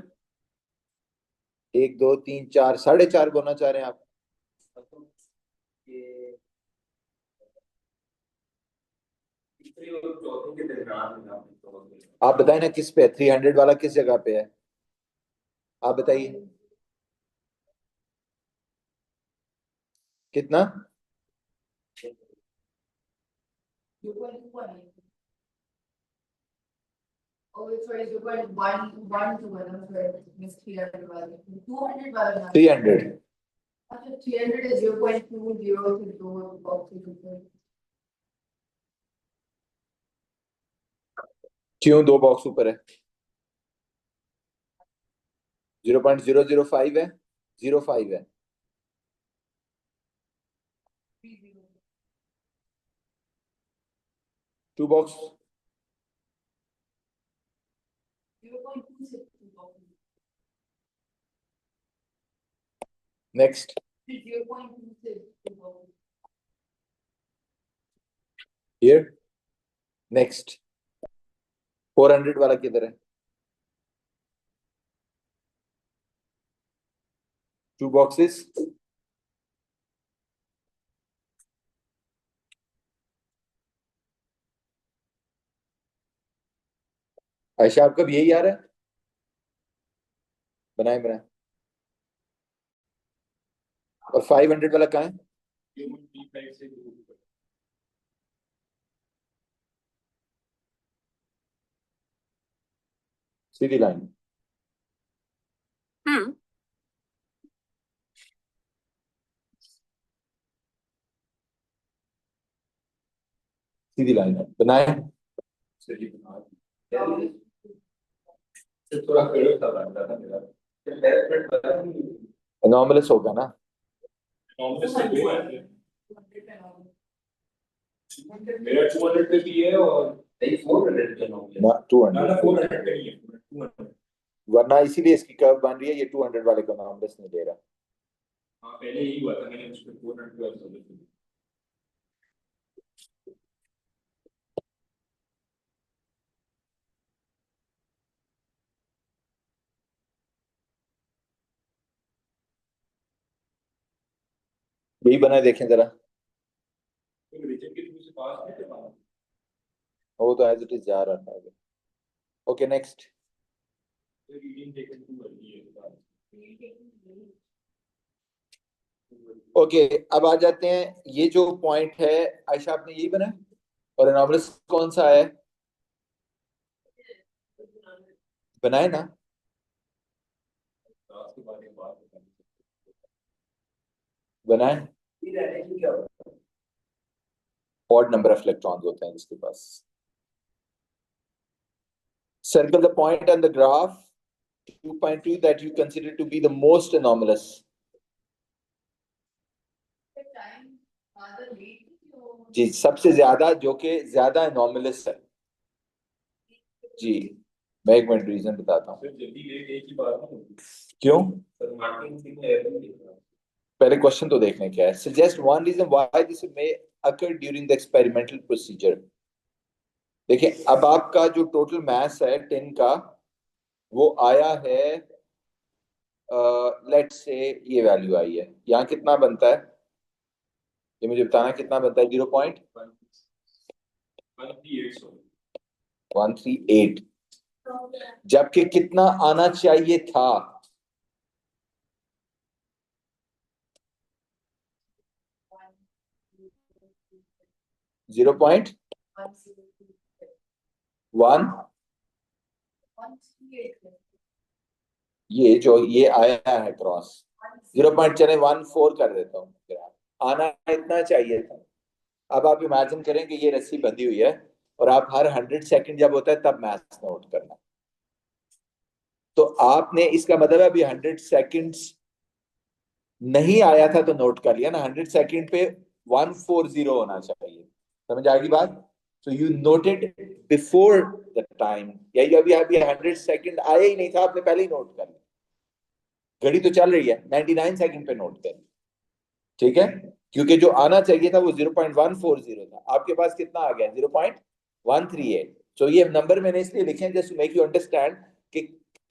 A: 1 2 3 4, 4.5 बोलना चाह रहे हैं आप? आप बताएं ना किस पे है? 300 वाला किस जगह पे है? आप बताइए। कितना? Oh, sorry, 0.112, I'm sorry, missed 300 वाला, 200 वाला ना। 300। अच्छा, 300 है 0.20 से 2 बॉक्सेस ऊपर। क्यों 2 बॉक्स ऊपर है? 0.005 है। 05 है। 2 बॉक्स। 0.2 से 2 बॉक्स। नेक्स्ट। 0.2 से 2 बॉक्स। हियर। नेक्स्ट। 400 वाला किधर है? 2 बॉक्सेस। आयशा आपका भी यही आ रहा है? बनाए बनाए। और 500 वाला कहाँ है? सीधी लाइन। हम्म। सीधी लाइन है, बनाए। थोड़ा एनॉमलस होगा ना। मेरा 200 पे भी है और नहीं 400 पे ना। 200 400 पे नहीं है। वरना इसीलिए इसकी कर्व बन रही है, ये 200 वाले को एनॉमलस नहीं दे रहा। हाँ पहले यही हुआ था, मैंने उसको 400 यही बना है, देखें जरा। वो तो एज इट इज जा रहा था। Okay next. ओके, अब आ जाते हैं, ये जो पॉइंट है आयशा आपने यही बनाया, और एनोमलस कौन सा है? बनाए ना? बनाए। ऑड नंबर ऑफ इलेक्ट्रॉन्स होते हैं जिसके पास। Circle the point on the graph 2.2 that you consider to be the most anomalous. जी, सबसे ज्यादा जो कि ज्यादा एनोमलस है। जी, मैं एक मिनट रीजन बताता हूँ। क्यों? पहले क्वेश्चन तो देखने क्या है। Suggest one reason why this may occur during the experimental procedure. देखिए, अब आपका जो टोटल मास है टिन का, वो आया है, लेट्स से ये वैल्यू आई है, यहाँ कितना बनता है? ये मुझे बताना कितना बनता है। 0.138, जबकि कितना आना चाहिए था? 0.1, ये जो ये आया है क्रॉस, 0. चले 1.4 कर देता हूँ, आना इतना चाहिए था। अब आप इमेजिन करें कि ये रस्सी बंधी हुई है, और आप हर 100 सेकंड जब होता है तब मैथ्स नोट करना। तो आपने, इसका मतलब अभी 100 सेकंड्स नहीं आया था तो नोट कर लिया ना, 100 सेकंड पे 140 होना चाहिए। समझ आ गई बात? So you noted before the time, या अभी अभी 100 सेकंड आया ही नहीं था, आपने पहले ही नोट कर लिया। घड़ी तो चल रही है, 99 सेकंड पे नोट कर। ठीक है, क्योंकि जो आना चाहिए था वो 0.140 था, आपके पास कितना आ गया? 0.138। सो ये नंबर मैंने इसलिए लिखे हैं just to make you understand, कि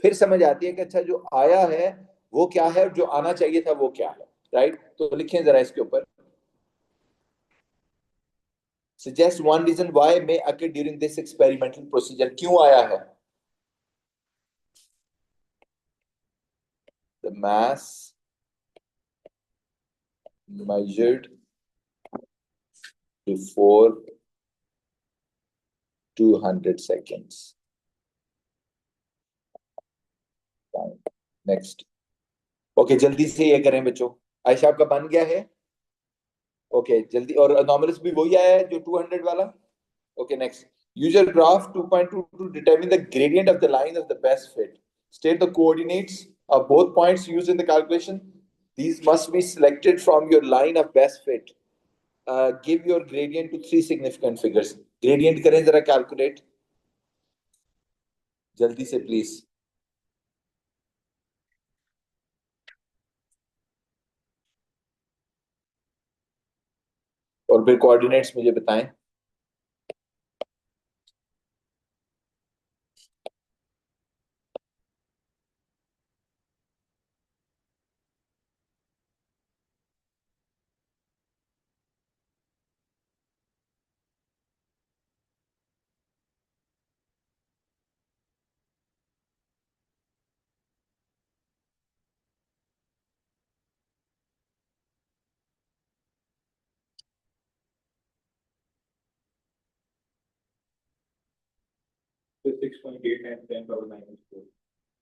A: फिर समझ आती है कि अच्छा जो आया है वो क्या है, और जो आना चाहिए था वो क्या है। राइट, तो लिखें जरा इसके ऊपर। Suggest one reason why may occur during this experimental procedure. क्यों आया है? The mass measured before 200 seconds time. Next. Okay, जल्दी से ये करें बच्चों। आयशा आपका बन गया है? ओके जल्दी, और अनोमलस भी वही आया है जो 200 वाला। Okay next. use your graph 2.2 to determine the gradient of the line of the best fit. State the coordinates of both points used in the calculation. These must be selected from your line of best fit. Give your gradient to three significant figures. Gradient करें जरा calculate जल्दी से please. और फिर coordinates मुझे बताएं।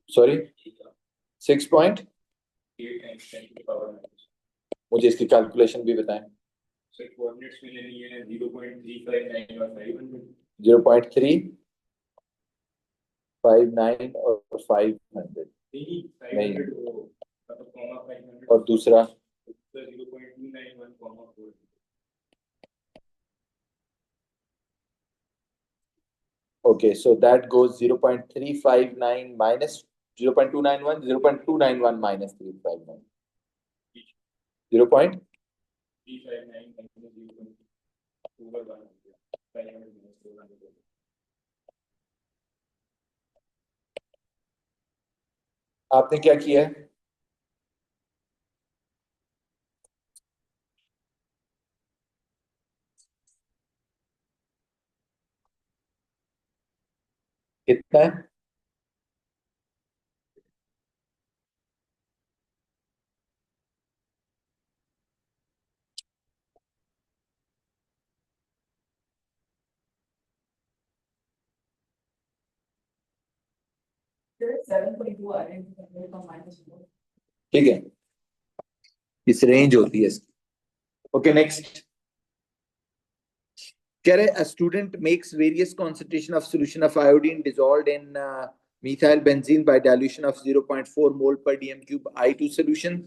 A: Sorry, 6 मुझे इसकी कैलकुलेशन भी बताएं। 0.359 और 500। नहीं, और दूसरा? Okay, so that goes 0.359 minus 0.291, 0.291 minus 359, 0. आपने क्या किया है? कितना है? ठीक है, इस रेंज होती है इसकी। Okay next. कह रहे a student makes various concentration of solution of iodine dissolved in methyl benzene by dilution of 0.4 mole per dm cube I2 solution.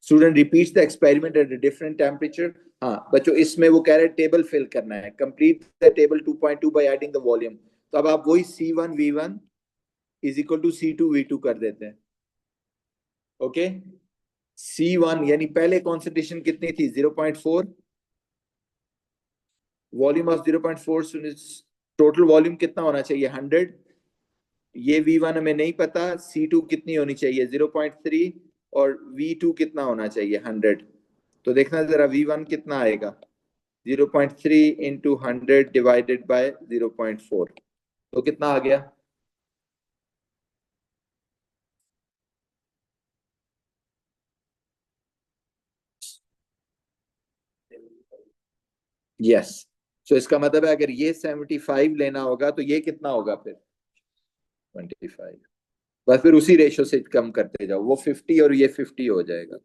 A: Student repeats the experiment at a different temperature. हाँ बच्चों, इसमें वो कह रहे हैं table fill करना है, complete the table 2.2 by adding the volume। तो अब आप वही C1V1 is equal to C2V2 कर देते हैं। ओके, C1 यानी पहले कॉन्सेंट्रेशन कितनी थी? 0.4, वॉल्यूम ऑफ 0.4, टोटल वॉल्यूम कितना होना चाहिए? 100। ये V1 हमें नहीं पता, C2 कितनी होनी चाहिए? 0.3, और V2 कितना होना चाहिए? 100। तो देखना जरा V1 कितना आएगा? 0.3 इंटू 100 डिवाइडेड बाय 0.4, तो कितना आ गया? यस। सो इसका मतलब है अगर ये 75 लेना होगा तो ये कितना होगा फिर? 25। बस फिर उसी रेशो से कम करते जाओ, वो 50 और ये 50 हो जाएगा।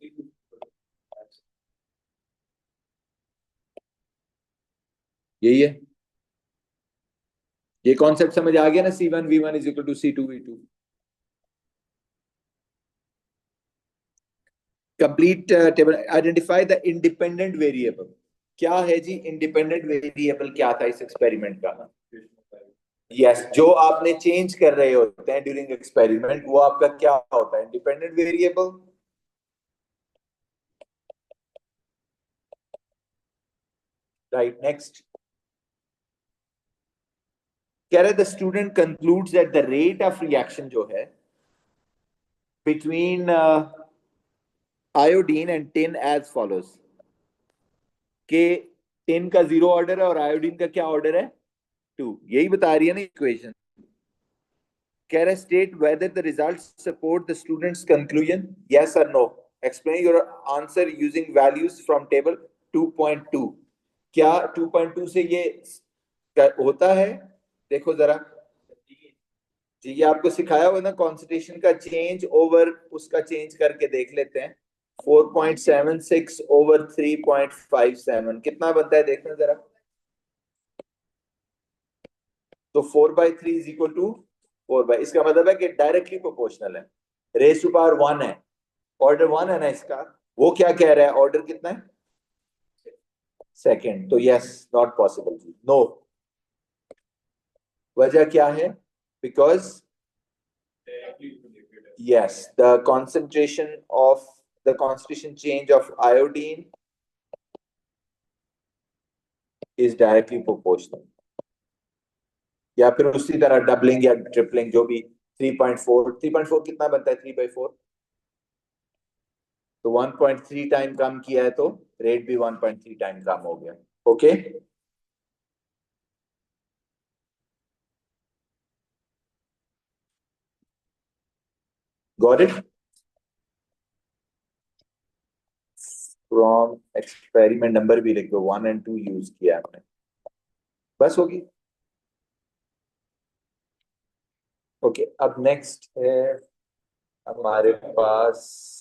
A: यही है, ये कॉन्सेप्ट समझ आ गया ना? C1V1 is equal to C2V2। Complete table, identify the independent variable. क्या है जी इंडिपेंडेंट वेरिएबल? क्या था इस एक्सपेरिमेंट का? यस, जो आपने चेंज कर रहे होते हैं ड्यूरिंग एक्सपेरिमेंट, वो आपका क्या होता है? Independent variable. Right next. कह रहे the student concludes that the rate of reaction जो है between iodine and tin as follows, के टिन का 0 ऑर्डर है और आयोडीन का क्या ऑर्डर है? 2। यही बता रही है ना इक्वेशन। कह रहे state whether the result support the students conclusion, yes और no. Explain your answer using values from table 2.2। क्या 2.2 से ये होता है? देखो जरा जी, ये आपको सिखाया हुआ ना कॉन्सेंट्रेशन का चेंज ओवर उसका चेंज करके देख लेते हैं। 4.76 ओवर 3.57 कितना बनता है? देखना जरा। तो 4/3 इज इक्वल टू 4 बाई, इसका मतलब है कि डायरेक्टली प्रोपोर्शनल है। रेस टू पावर 1 है, ऑर्डर 1 है ना इसका। वो क्या कह रहा है? ऑर्डर कितना है? सेकंड। तो यस, नॉट पॉसिबल जी, नो। वजह क्या है? Because yes, the concentration change of iodine is directly proportional। या फिर उसी तरह डबलिंग या ट्रिपलिंग जो भी। 3.4 कितना बनता है? 3/4। तो 1.3 टाइम कम किया है तो रेट भी 1.3 टाइम कम हो गया। Okay, got it? From experiment number भी लिख दो, 1 और 2 यूज किया हमने, बस होगी। ओके, अब नेक्स्ट है हमारे पास